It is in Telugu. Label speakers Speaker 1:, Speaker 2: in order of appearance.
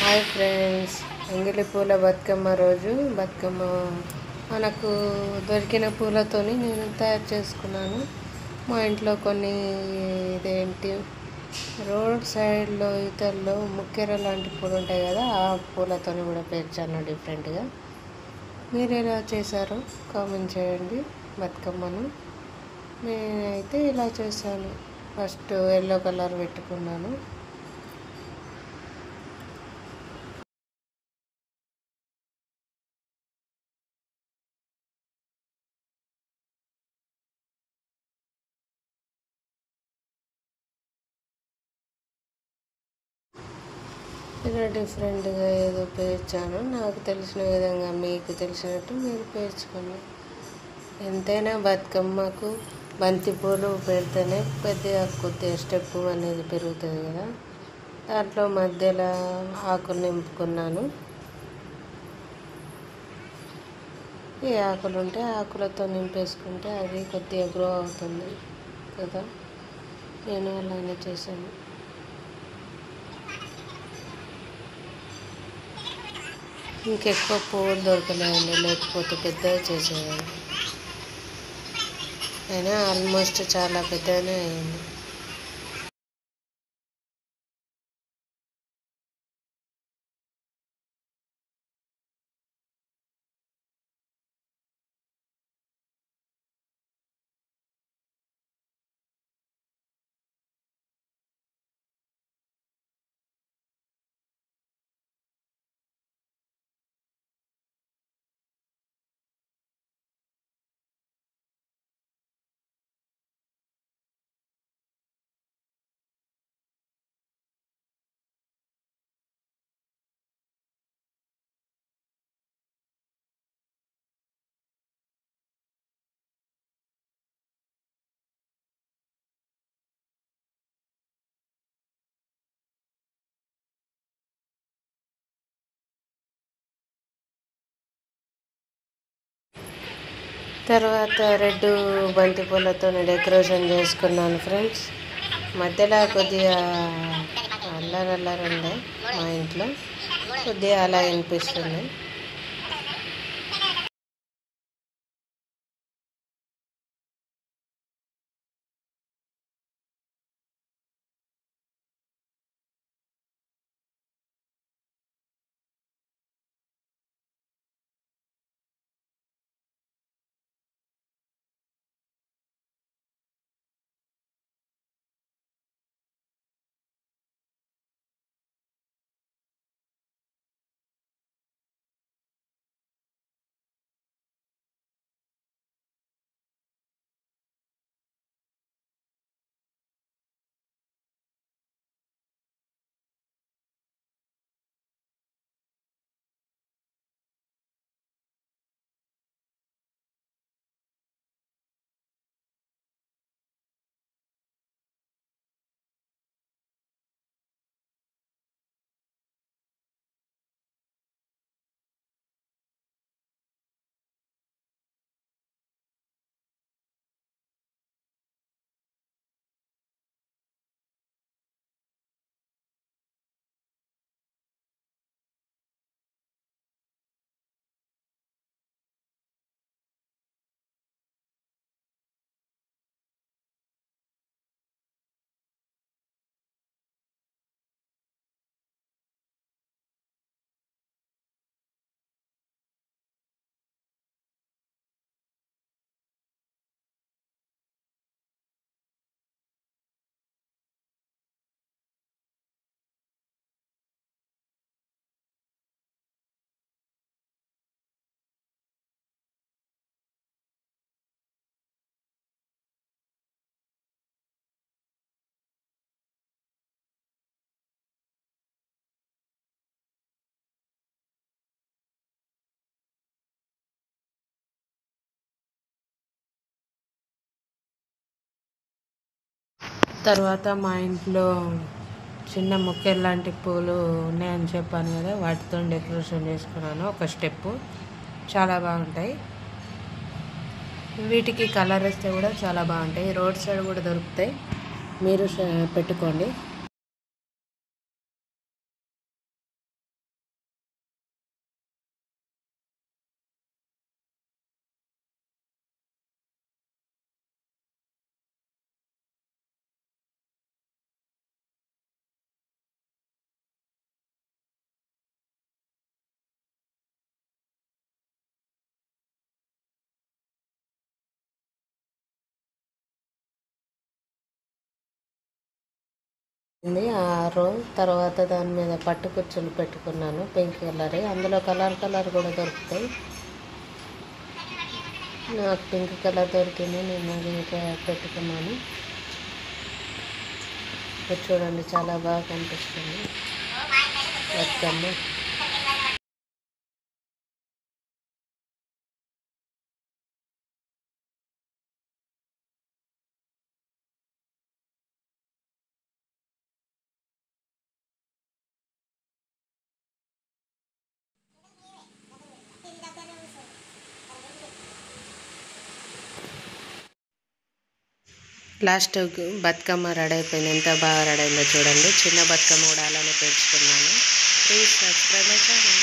Speaker 1: హాయ్ ఫ్రెండ్స్, ఎంగిలి పూల బతుకమ్మ రోజు బతుకమ్మ మనకు దొరికిన పూలతోని నేను తయారు చేసుకున్నాను. మా ఇంట్లో కొన్ని ఇదేంటి రోడ్ సైడ్లో ఇతరులో ముక్కెర లాంటి పూలు ఉంటాయి కదా, ఆ పూలతోని కూడా పేర్చాను డిఫరెంట్గా. మీరు ఎలా చేశారో కామెంట్ చేయండి. బతుకమ్మను నేనైతే ఇలా చేశాను. ఫస్ట్ ఎల్లో కలర్ పెట్టుకున్నాను. ఇలా డిఫరెంట్గా ఏదో పేర్చాను. నాకు తెలిసిన విధంగా మీకు తెలిసినట్టు మీరు పేర్చుకోండి. ఎంతైనా బతుకమ్మకు బంతిపూలు పెడితేనే కొద్దిగా స్టెప్ అనేది పెరుగుతుంది కదా. దాంట్లో మధ్యలో ఆకులు నింపుకున్నాను. ఈ ఆకులు ఉంటే ఆకులతో నింపేసుకుంటే అది కొద్దిగా గ్రో అవుతుంది కదా. నేను అలానే చేశాను. ఇంకెక్కువ పువ్వులు దొరకలేదండి, లేకపోతే పెద్దగా చేసేదాన్ని. అయినా ఆల్మోస్ట్ చాలా పెద్దగానే అయింది. తర్వాత రెడ్ బంతి పూలతో డెకరేషన్ చేసుకున్నాను ఫ్రెండ్స్. మధ్యలో కొద్దిగా అల్లరి ఉండే మా ఇంట్లో, కొద్దిగా అలా వినిపిస్తుంది. తర్వాత మా ఇంట్లో చిన్న మొక్కలు లాంటి పూలు ఉన్నాయని చెప్పాను కదా, వాటితో డెకరేషన్ చేసుకున్నాను. ఒక స్టెప్పు చాలా బాగుంటాయి. వీటికి కలర్ వేస్తే కూడా చాలా బాగుంటాయి. రోడ్ సైడ్ కూడా దొరుకుతాయి, మీరు పెట్టుకోండి. ఆరో తర్వాత దాని మీద పట్టు కుచ్చులు పెట్టుకున్నాను పింక్ కలర్. అందులో కలర్ కూడా దొరుకుతాయి. నాకు పింక్ కలర్ దొరికింది, నేను అది పెట్టుకున్నాను. చూడండి చాలా బాగా కనిపిస్తుంది బతుకమ్మ. లాస్ట్ బతుకమ్మ రెడీ అయిపోయింది. ఎంత బాగా రెడీ అయిందో చూడండి. చిన్న బతుకమ్మ కూడా అలానే పెంచుకున్నాను. Please subscribe my channel.